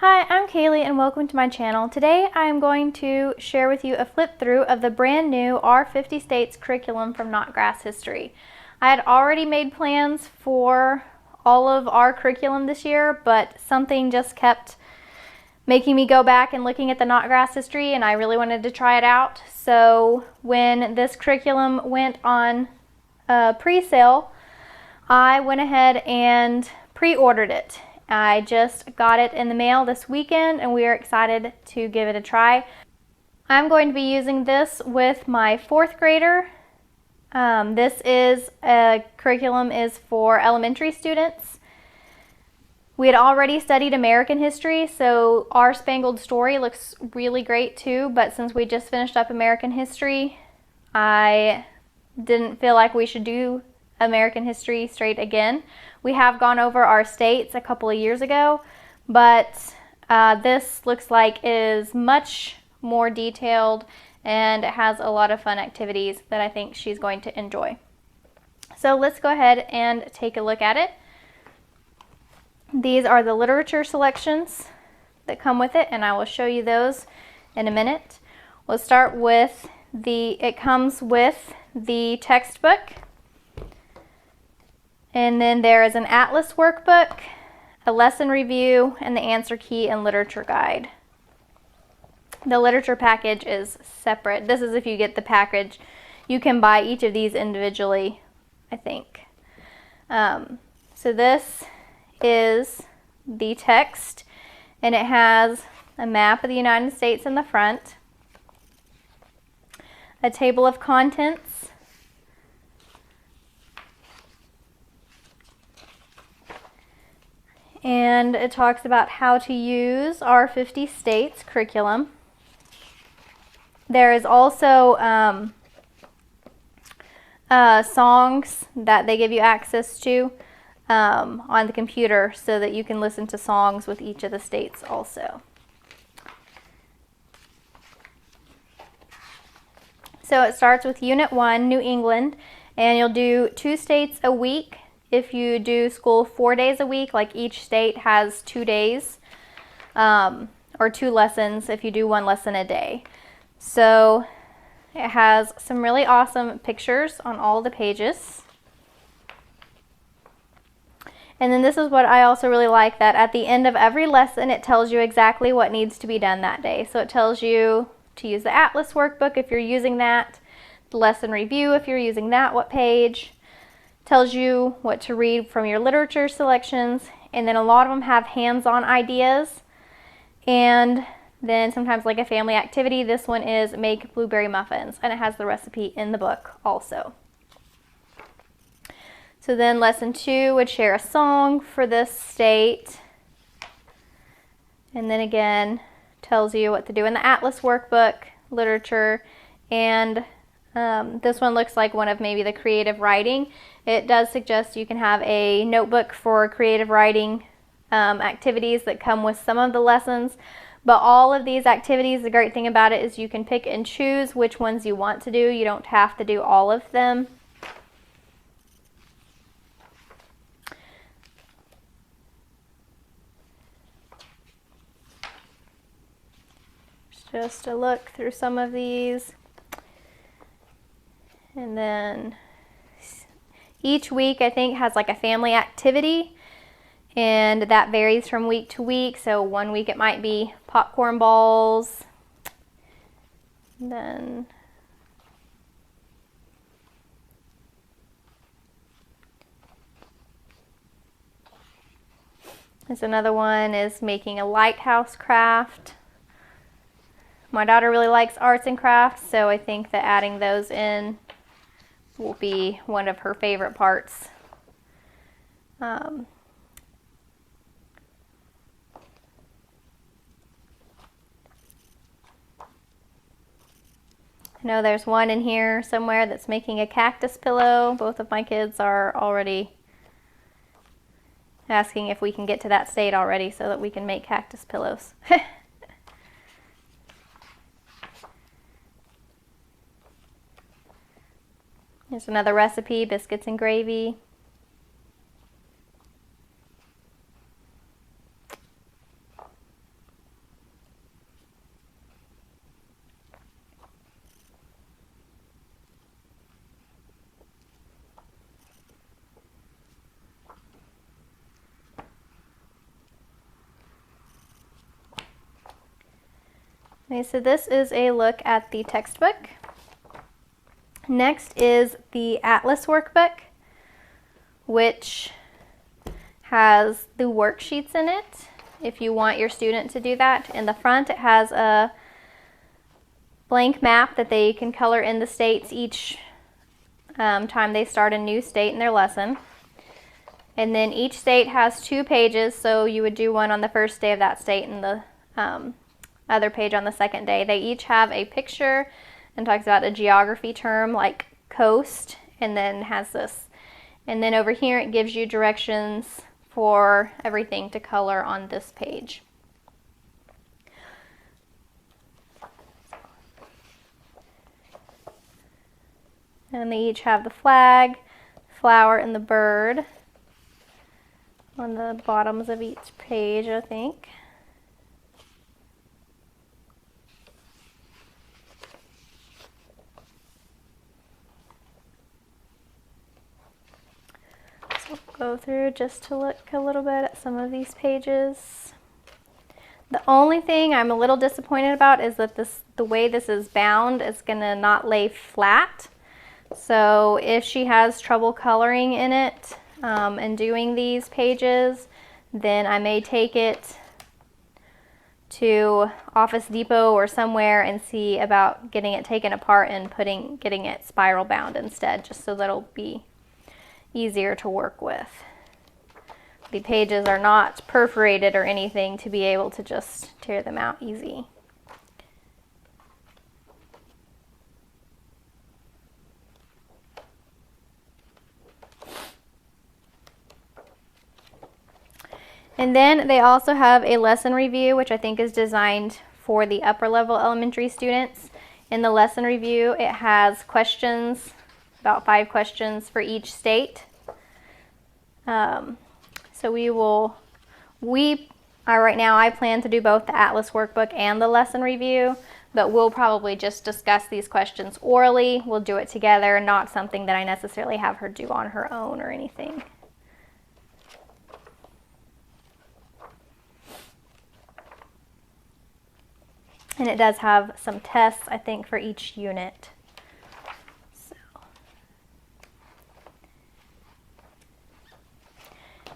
Hi, I'm Kaylee and welcome to my channel. Today I am going to share with you a flip through of the brand new Our 50 States curriculum from Notgrass History. I had already made plans for all of our curriculum this year, but something just kept making me go back and looking at the Notgrass History, and I really wanted to try it out. So when this curriculum went on pre-sale, I went ahead and pre-ordered it. I just got it in the mail this weekend and we are excited to give it a try. I'm going to be using this with my fourth grader. This is a curriculum is for elementary students. We had already studied American history, so Our Spangled Story looks really great too, but since we just finished up American history, I didn't feel like we should do American history straight again. We have gone over our states a couple of years ago, but this looks like is much more detailed and it has a lot of fun activities that I think she's going to enjoy. So let's go ahead and take a look at it. These are the literature selections that come with it, and I will show you those in a minute. We'll start with it comes with the textbook. And then there is an atlas workbook, a lesson review, and the answer key and literature guide. The literature package is separate. This is if you get the package. You can buy each of these individually, I think. So this is the text, and it has a map of the United States in the front, a table of contents, and it talks about how to use our 50 states curriculum. There is also songs that they give you access to on the computer so that you can listen to songs with each of the states also. So it starts with Unit 1, New England, and you'll do 2 states a week. If you do school 4 days a week, like each state has 2 days, or 2 lessons if you do 1 lesson a day. So it has some really awesome pictures on all the pages. And then this is what I also really like, that at the end of every lesson it tells you exactly what needs to be done that day. So it tells you to use the atlas workbook if you're using that, the lesson review if you're using that, what page. Tells you what to read from your literature selections, and then a lot of them have hands-on ideas, and then sometimes like a family activity. This one is make blueberry muffins, and it has the recipe in the book also. So then lesson 2 would share a song for this state, and then again tells you what to do in the atlas workbook, literature, and this one looks like one of maybe the creative writing. It does suggest you can have a notebook for creative writing activities that come with some of the lessons, but all of these activities, the great thing about it is you can pick and choose which ones you want to do. You don't have to do all of them. Just a look through some of these. And then each week I think has like a family activity, and that varies from week to week. So one week it might be popcorn balls, and then there's another one is making a lighthouse craft. My daughter really likes arts and crafts, so I think that adding those in will be one of her favorite parts. I know there's one in here somewhere that's making a cactus pillow. Both of my kids are already asking if we can get to that state already so that we can make cactus pillows. Here's another recipe, biscuits and gravy. Okay, so this is a look at the textbook. Next is the Atlas workbook, which has the worksheets in it if you want your student to do that. In the front it has a blank map that they can color in the states each time they start a new state in their lesson. And then each state has 2 pages, so you would do one on the first day of that state and the other page on the second day. They each have a picture and talks about a geography term like coast, and then has this. And then over here it gives you directions for everything to color on this page. And they each have the flag, flower, and the bird on the bottoms of each page, I think. So we'll go through just to look a little bit at some of these pages. The only thing I'm a little disappointed about is that the way this is bound is going to not lay flat. So if she has trouble coloring in it and doing these pages, then I may take it to Office Depot or somewhere and see about getting it taken apart and getting it spiral bound instead, just so that'll be easier to work with. The pages are not perforated or anything to be able to just tear them out easy. And then they also have a lesson review, which I think is designed for the upper level elementary students. In the lesson review, it has questions, about 5 questions for each state. So right now I plan to do both the Atlas workbook and the lesson review, but we'll probably just discuss these questions orally. We'll do it together, not something that I necessarily have her do on her own or anything. And it does have some tests, I think, for each unit.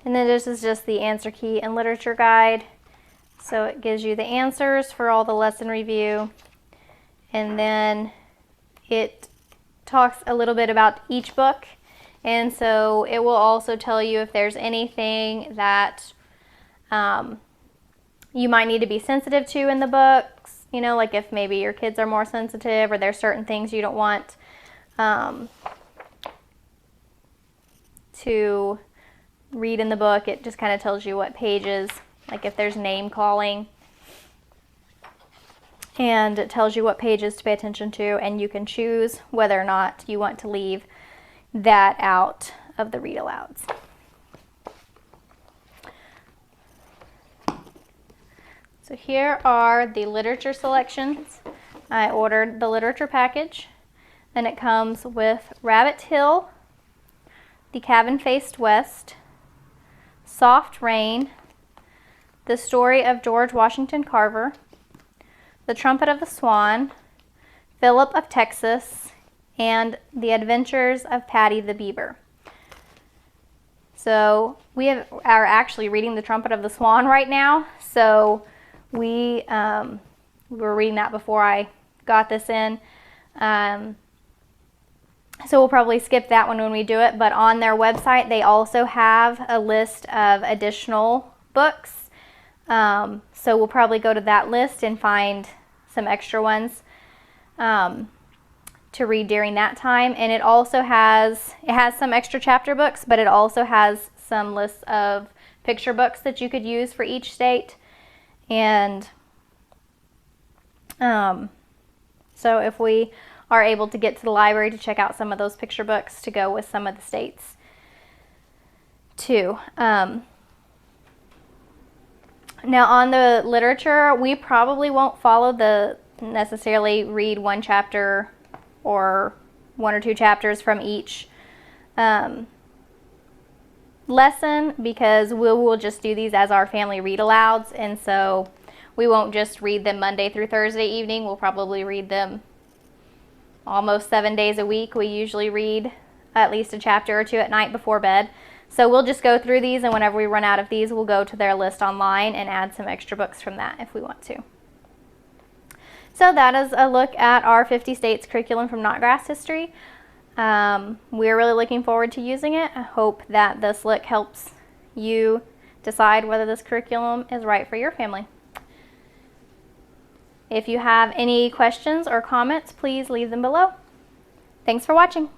And then this is just the answer key and literature guide. So it gives you the answers for all the lesson review. And then it talks a little bit about each book. And so it will also tell you if there's anything that you might need to be sensitive to in the books. You know, like if maybe your kids are more sensitive or there's certain things you don't want to read in the book. It just kind of tells you what pages, like if there's name calling, and it tells you what pages to pay attention to, and you can choose whether or not you want to leave that out of the read alouds. So here are the literature selections. I ordered the literature package, and it comes with Rabbit Hill, The Cabin Faced West, Soft Rain, The Story of George Washington Carver, The Trumpet of the Swan, Philip of Texas, and The Adventures of Paddy the Beaver. So we are actually reading The Trumpet of the Swan right now. So we were reading that before I got this in. So we'll probably skip that one when we do it, but on their website they also have a list of additional books. So we'll probably go to that list and find some extra ones to read during that time. And it also has some extra chapter books, but it also has some lists of picture books that you could use for each state. And so if we are able to get to the library to check out some of those picture books to go with some of the states too. Now on the literature, we probably won't follow necessarily read one chapter or 1 or 2 chapters from each lesson, because we'll just do these as our family read alouds, and so We won't just read them Monday through Thursday evening. We'll probably read them almost 7 days a week. We usually read at least a chapter or two at night before bed. So we'll just go through these, and whenever we run out of these, we'll go to their list online and add some extra books from that if we want to. So that is a look at our 50 states curriculum from Notgrass history. We're really looking forward to using it. I hope that this look helps you decide whether this curriculum is right for your family. If you have any questions or comments, please leave them below. Thanks for watching.